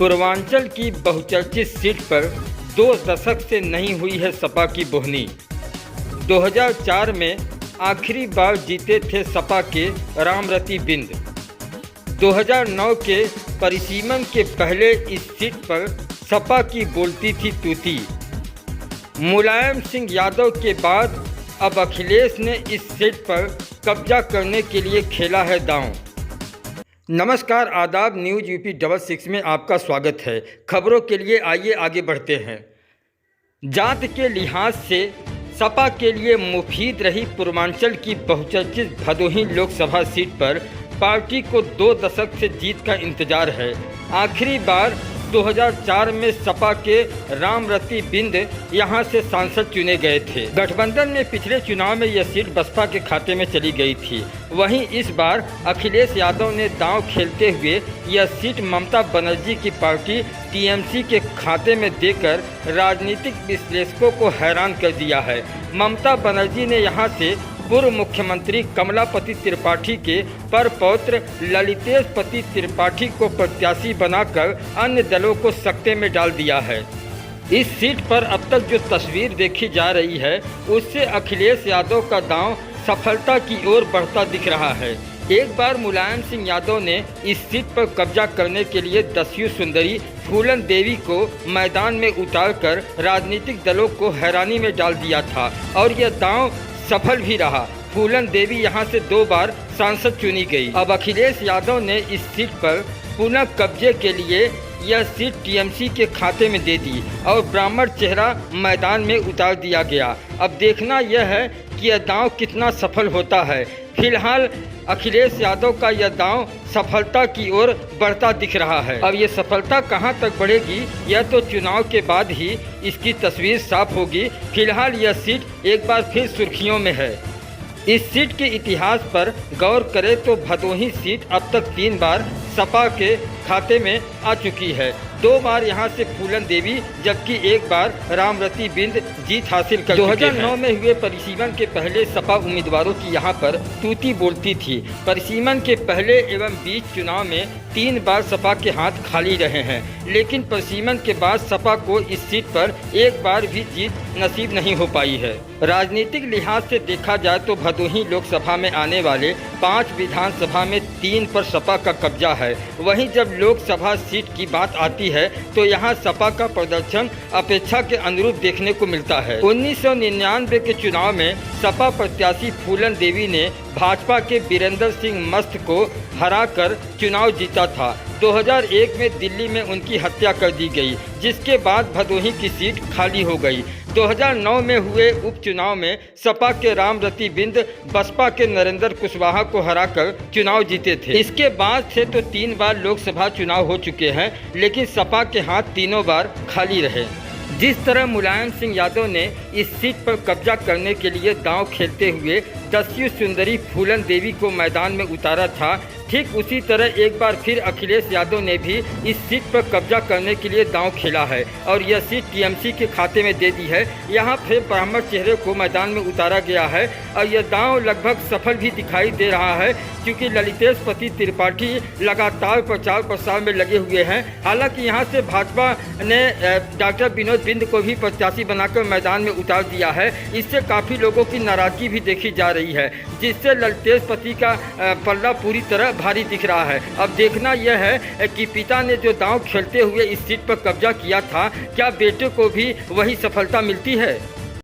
पूर्वांचल की बहुचर्चित सीट पर 2 दशक से नहीं हुई है सपा की बोहनी। 2004 में आखिरी बार जीते थे सपा के रामरती बिंद। 2009 के परिसीमन के पहले इस सीट पर सपा की बोलती थी तूती। मुलायम सिंह यादव के बाद अब अखिलेश ने इस सीट पर कब्जा करने के लिए खेला है दांव। नमस्कार, आदाब। न्यूज़ यूपी 66 में आपका स्वागत है। खबरों के लिए आइए आगे बढ़ते हैं। जात के लिहाज से सपा के लिए मुफीद रही पूर्वांचल की बहुचर्चित भदोही लोकसभा सीट पर पार्टी को 2 दशक से जीत का इंतजार है। आखिरी बार 2004 में सपा के रामरती बिंद यहां से सांसद चुने गए थे। गठबंधन में पिछले चुनाव में यह सीट बसपा के खाते में चली गई थी। वहीं इस बार अखिलेश यादव ने दांव खेलते हुए यह सीट ममता बनर्जी की पार्टी टीएमसी के खाते में देकर राजनीतिक विश्लेषकों को हैरान कर दिया है। ममता बनर्जी ने यहां से पूर्व मुख्यमंत्री कमलापति त्रिपाठी के परपौत्र ललितेशपति त्रिपाठी को प्रत्याशी बनाकर अन्य दलों को सकते में डाल दिया है। इस सीट पर अब तक जो तस्वीर देखी जा रही है उससे अखिलेश यादव का दांव सफलता की ओर बढ़ता दिख रहा है। एक बार मुलायम सिंह यादव ने इस सीट पर कब्जा करने के लिए दस्यु सुंदरी फूलन देवी को मैदान में उतारकर राजनीतिक दलों को हैरानी में डाल दिया था और यह दांव सफल भी रहा। फूलन देवी यहां से 2 बार सांसद चुनी गई। अब अखिलेश यादव ने इस सीट पर पुनः कब्जे के लिए यह सीट टीएमसी के खाते में दे दी और ब्राह्मण चेहरा मैदान में उतार दिया गया। अब देखना यह है कि यह दांव कितना सफल होता है। फिलहाल अखिलेश यादव का यह दांव सफलता की ओर बढ़ता दिख रहा है। अब ये सफलता कहां तक बढ़ेगी यह तो चुनाव के बाद ही इसकी तस्वीर साफ होगी। फिलहाल यह सीट एक बार फिर सुर्खियों में है। इस सीट के इतिहास पर गौर करें तो भदोही सीट अब तक 3 बार सपा के खाते में आ चुकी है। 2 बार यहां से फूलन देवी जबकि 1 बार रामरती बिंद जीत हासिल कर 2009 में हुए परिसीमन के पहले सपा उम्मीदवारों की यहां पर तूती बोलती थी। परिसीमन के पहले एवं बीच चुनाव में 3 बार सपा के हाथ खाली रहे हैं, लेकिन परिसीमन के बाद सपा को इस सीट पर 1 बार भी जीत नसीब नहीं हो पाई है। राजनीतिक लिहाज से देखा जाए तो भदोही लोकसभा में आने वाले 5 विधानसभा में 3 पर सपा का कब्जा है। वहीं जब लोकसभा सीट की बात आती है तो यहां सपा का प्रदर्शन अपेक्षा के अनुरूप देखने को मिलता है। 1999 के चुनाव में सपा प्रत्याशी फूलन देवी ने भाजपा के वीरेंद्र सिंह मस्त को हराकर चुनाव जीता था। 2001 में दिल्ली में उनकी हत्या कर दी गई, जिसके बाद भदोही की सीट खाली हो गई। 2009 में हुए उपचुनाव में सपा के रामरती बिंद बसपा के नरेंद्र कुशवाहा को हराकर चुनाव जीते थे। इसके बाद से तो 3 बार लोकसभा चुनाव हो चुके हैं, लेकिन सपा के हाथ तीनों बार खाली रहे। जिस तरह मुलायम सिंह यादव ने इस सीट पर कब्जा करने के लिए दांव खेलते हुए दस्यु सुंदरी फूलन देवी को मैदान में उतारा था, ठीक उसी तरह एक बार फिर अखिलेश यादव ने भी इस सीट पर कब्जा करने के लिए दांव खेला है और यह सीट टीएमसी के खाते में दे दी है। यहां फिर ब्राह्मण चेहरे को मैदान में उतारा गया है और यह दांव लगभग सफल भी दिखाई दे रहा है, क्योंकि ललितेशपति त्रिपाठी लगातार प्रचार प्रसार में लगे हुए हैं। हालांकि यहां से भाजपा ने डॉक्टर विनोद बिंद को भी प्रत्याशी बनाकर मैदान में उतार दिया है। इससे काफ़ी लोगों की नाराजगी भी देखी जा रही है, जिससे ललितेशपति का पल्ला पूरी तरह भारी दिख रहा है। अब देखना यह है कि पिता ने जो दांव खेलते हुए इस सीट पर कब्जा किया था, क्या बेटे को भी वही सफलता मिलती है।